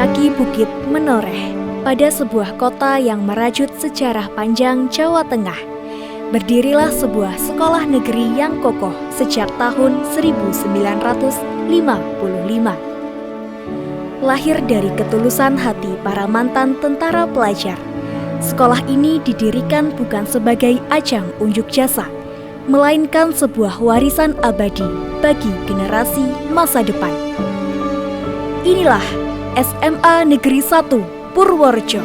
kaki bukit menoreh pada sebuah kota yang merajut sejarah panjang Jawa Tengah, berdirilah sebuah sekolah negeri yang kokoh sejak tahun 1955. Lahir dari ketulusan hati para mantan tentara pelajar, sekolah ini didirikan bukan sebagai ajang unjuk jasa, melainkan sebuah warisan abadi bagi generasi masa depan. Inilah SMA Negeri 1 Purworejo.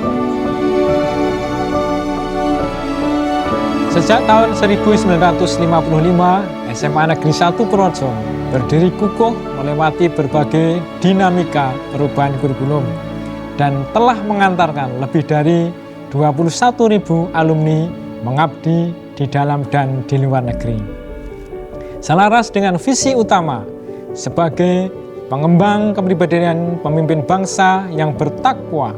Sejak tahun 1955, SMA Negeri 1 Purworejo berdiri kukuh melewati berbagai dinamika perubahan kurikulum dan telah mengantarkan lebih dari 21.000 alumni mengabdi di dalam dan di luar negeri. Selaras dengan visi utama sebagai pengembang kepribadian pemimpin bangsa yang bertakwa,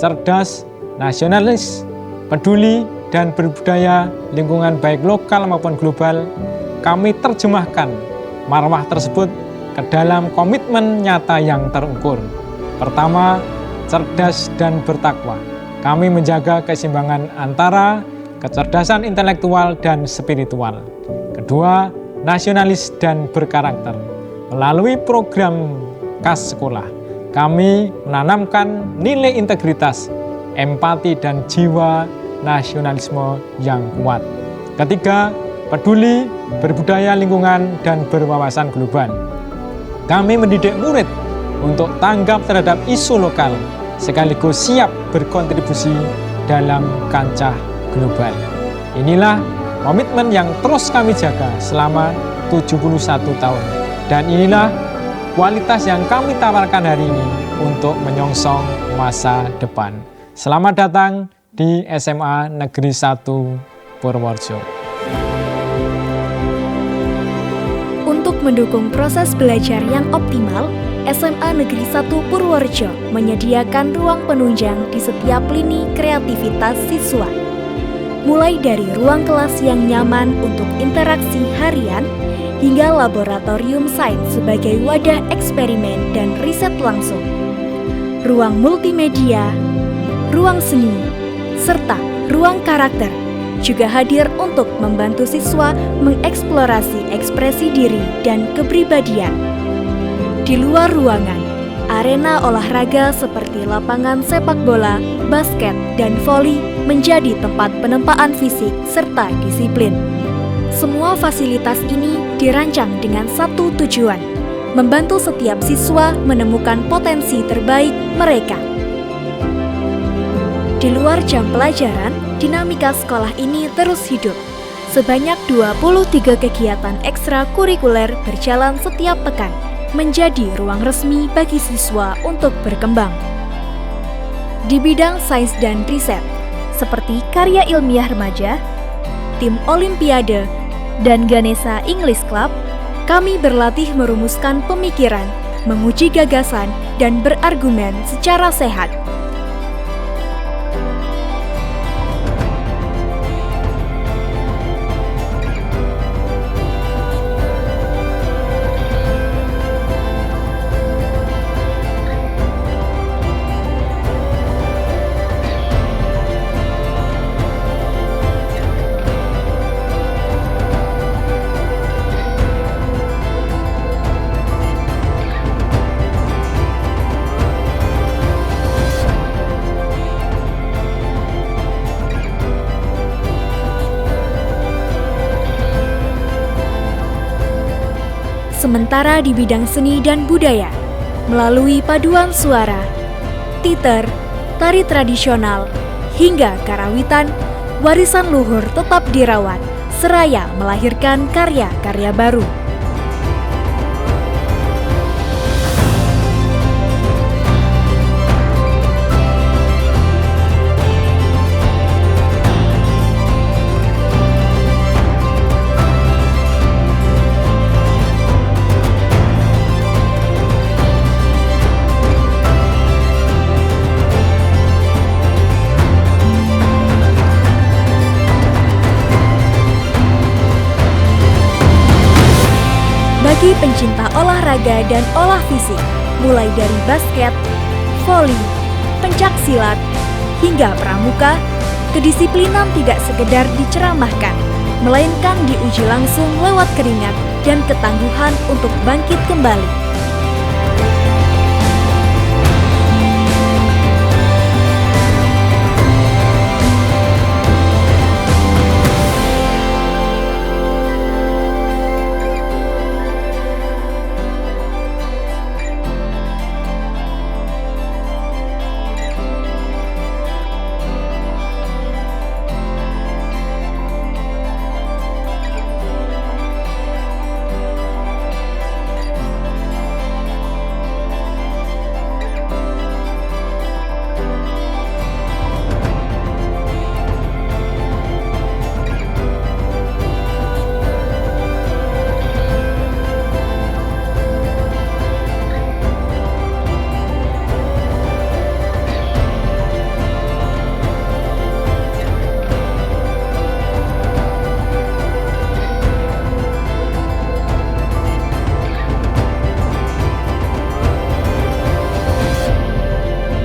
cerdas, nasionalis, peduli, dan berbudaya lingkungan baik lokal maupun global, kami terjemahkan marwah tersebut ke dalam komitmen nyata yang terukur. Pertama, cerdas dan bertakwa. Kami menjaga keseimbangan antara kecerdasan intelektual dan spiritual. Kedua, nasionalis dan berkarakter. Melalui program KAS sekolah, kami menanamkan nilai integritas, empati, dan jiwa nasionalisme yang kuat. Ketiga, peduli, berbudaya lingkungan, dan berwawasan global. Kami mendidik murid untuk tanggap terhadap isu lokal, sekaligus siap berkontribusi dalam kancah global. Inilah komitmen yang terus kami jaga selama 71 tahun. Dan inilah kualitas yang kami tawarkan hari ini untuk menyongsong masa depan. Selamat datang di SMA Negeri 1 Purworejo. Untuk mendukung proses belajar yang optimal, SMA Negeri 1 Purworejo menyediakan ruang penunjang di setiap lini kreativitas siswa. Mulai dari ruang kelas yang nyaman untuk interaksi harian, hingga laboratorium sains sebagai wadah eksperimen dan riset langsung. Ruang multimedia, ruang seni, serta ruang karakter juga hadir untuk membantu siswa mengeksplorasi ekspresi diri dan kepribadian. Di luar ruangan, arena olahraga seperti lapangan sepak bola, basket, dan voli menjadi tempat penempaan fisik serta disiplin. Semua fasilitas ini dirancang dengan satu tujuan, membantu setiap siswa menemukan potensi terbaik mereka. Di luar jam pelajaran, dinamika sekolah ini terus hidup. Sebanyak 23 kegiatan ekstrakurikuler berjalan setiap pekan, menjadi ruang resmi bagi siswa untuk berkembang. Di bidang sains dan riset, seperti karya ilmiah remaja, tim olimpiade, dan Ganesha English Club, kami berlatih merumuskan pemikiran, menguji gagasan, dan berargumen secara sehat. Sementara di bidang seni dan budaya, melalui paduan suara, teater, tari tradisional, hingga karawitan, warisan luhur tetap dirawat, seraya melahirkan karya-karya baru. Bagi pencinta olahraga dan olah fisik, mulai dari basket, voli, pencak silat, hingga pramuka, kedisiplinan tidak sekedar diceramahkan, melainkan diuji langsung lewat keringat dan ketangguhan untuk bangkit kembali.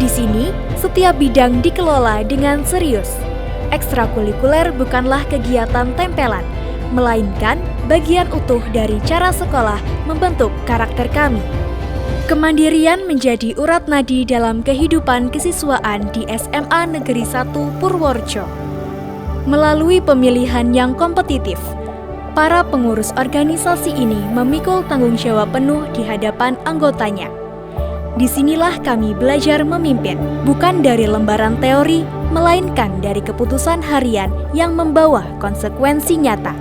Di sini, setiap bidang dikelola dengan serius. Ekstrakurikuler bukanlah kegiatan tempelan, melainkan bagian utuh dari cara sekolah membentuk karakter kami. Kemandirian menjadi urat nadi dalam kehidupan kesiswaan di SMA Negeri 1 Purworejo. Melalui pemilihan yang kompetitif, para pengurus organisasi ini memikul tanggung jawab penuh di hadapan anggotanya. Disinilah kami belajar memimpin, bukan dari lembaran teori, melainkan dari keputusan harian yang membawa konsekuensi nyata.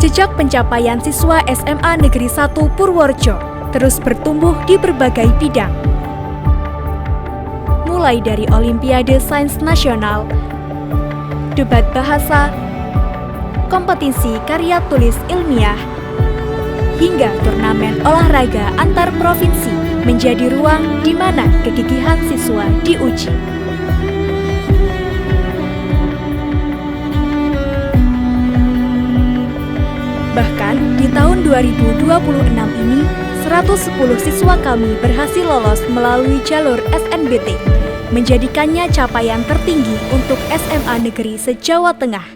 Jejak pencapaian siswa SMA Negeri 1 Purworejo terus bertumbuh di berbagai bidang. Mulai dari Olimpiade Sains Nasional, debat bahasa, kompetisi karya tulis ilmiah, hingga turnamen olahraga antar provinsi menjadi ruang di mana kegigihan siswa diuji. Bahkan di tahun 2026 ini, 110 siswa kami berhasil lolos melalui jalur SNBT, menjadikannya capaian tertinggi untuk SMA negeri se-Jawa Tengah.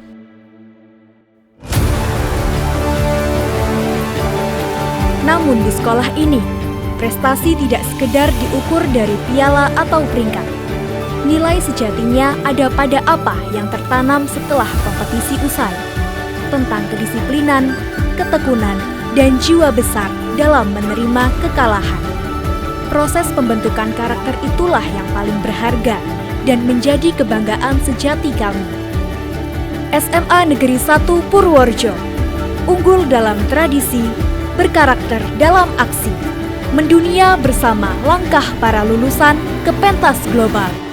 Namun di sekolah ini, prestasi tidak sekedar diukur dari piala atau peringkat. Nilai sejatinya ada pada apa yang tertanam setelah kompetisi usai, tentang kedisiplinan, ketekunan, dan jiwa besar dalam menerima kekalahan. Proses pembentukan karakter itulah yang paling berharga dan menjadi kebanggaan sejati kami. SMA Negeri 1 Purworejo, unggul dalam tradisi, berkarakter dalam aksi, mendunia bersama langkah para lulusan ke pentas global.